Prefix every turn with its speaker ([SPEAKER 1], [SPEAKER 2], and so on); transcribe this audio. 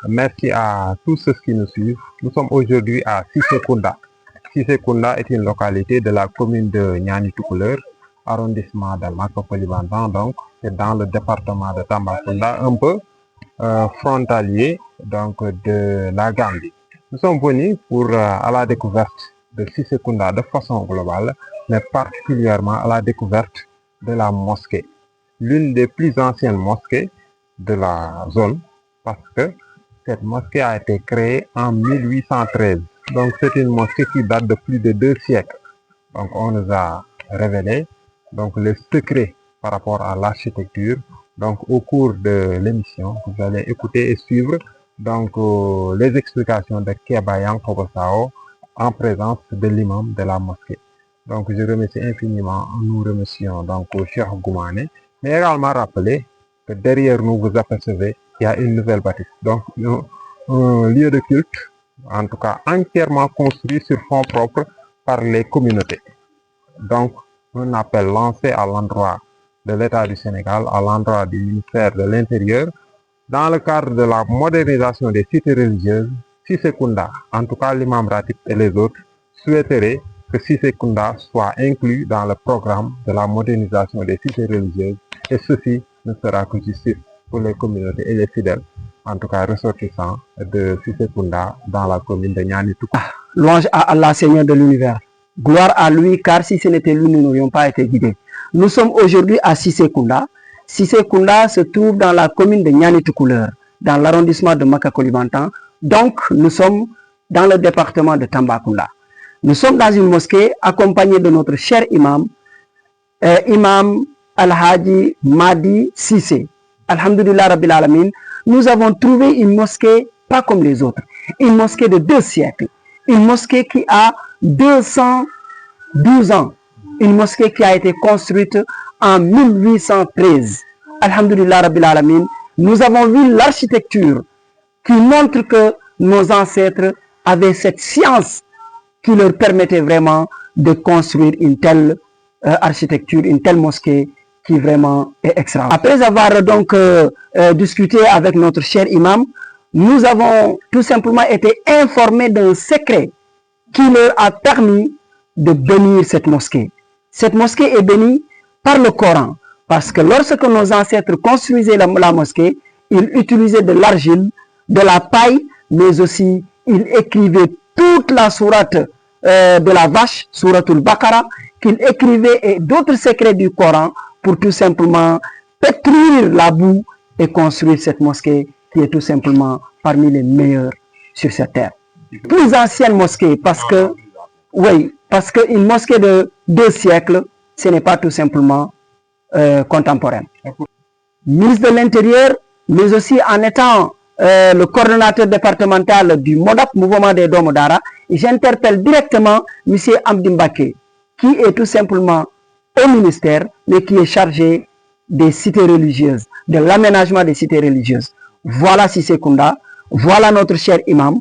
[SPEAKER 1] Merci à tous ceux qui nous suivent. Nous sommes aujourd'hui à Sissekunda. Sissekunda est une localité de la commune de Niani-Tukuleur, arrondissement de Makopoli-Bantan, donc c'est dans le département de Tambacounda, un peu frontalier donc de la Gambie. Nous sommes venus pour à la découverte de Sissekunda de façon globale, mais particulièrement à la découverte de la mosquée, l'une des plus anciennes mosquées de la zone, parce que cette mosquée a été créée en 1813. Donc c'est une mosquée qui date de plus de 2 siècles. Donc on nous a révélé donc les secrets par rapport à l'architecture. Donc au cours de l'émission, vous allez écouter et suivre donc les explications de Kebayan Kobosao en présence de l'imam de la mosquée. Donc je remercie infiniment, nous remercions donc Cheikh Goumane, mais également rappeler que derrière nous, vous apercevez, il y a une nouvelle bâtisse. Donc un lieu de culte, en tout cas entièrement construit sur fonds propres par les communautés. Donc un appel lancé à l'endroit de l'État du Sénégal, à l'endroit du ministère de l'Intérieur, dans le cadre de la modernisation des cités religieuses. Sissekunda, en tout cas l'imam Ratib et les autres, souhaiteraient que Sissekunda soit inclus dans le programme de la modernisation des cités religieuses, et ceci ne sera que justice pour les communautés et les fidèles, en tout cas ressortissants de Sissekunda dans la commune de Niani-Tukuleur.
[SPEAKER 2] Louange à Allah, Seigneur de l'univers. Gloire à lui, car si ce n'était lui, nous n'aurions pas été guidés. Nous sommes aujourd'hui à Sissekunda. Sissekunda se trouve dans la commune de Niani-Tukuleur, dans l'arrondissement de Makakoli-Bantan. Donc, nous sommes dans le département de Tambacounda. Nous sommes dans une mosquée accompagnée de notre cher imam, imam Al-Hadi Madi Sissé. Alhamdulillah Rabbil Alamin. Nous avons trouvé une mosquée pas comme les autres. Une mosquée de 2 siècles. Une mosquée qui a 212 ans. Une mosquée qui a été construite en 1813. Alhamdulillah Rabbil Alamin. Nous avons vu l'architecture qui montre que nos ancêtres avaient cette science qui leur permettait vraiment de construire une telle architecture, une telle mosquée qui vraiment est extraordinaire. Après avoir donc discuté avec notre cher imam, nous avons tout simplement été informés d'un secret qui leur a permis de bénir cette mosquée. Cette mosquée est bénie par le Coran, parce que lorsque nos ancêtres construisaient la mosquée, ils utilisaient de l'argile, de la paille, mais aussi ils écrivaient toute la sourate de la vache, souratul Baqara, qu'ils écrivaient et d'autres secrets du Coran pour tout simplement pétrir la boue et construire cette mosquée qui est tout simplement parmi les meilleures sur cette terre. Plus ancienne mosquée parce que, oui, parce qu'une mosquée de 2 siècles, ce n'est pas tout simplement contemporaine. Ministre de l'Intérieur, mais aussi en étant le coordonnateur départemental du MODAP, Mouvement des Domodara, j'interpelle directement M. Amdimbake, qui est tout simplement au ministère, mais qui est chargé des cités religieuses, de l'aménagement des cités religieuses. Voilà Sissekunda, voilà notre cher imam.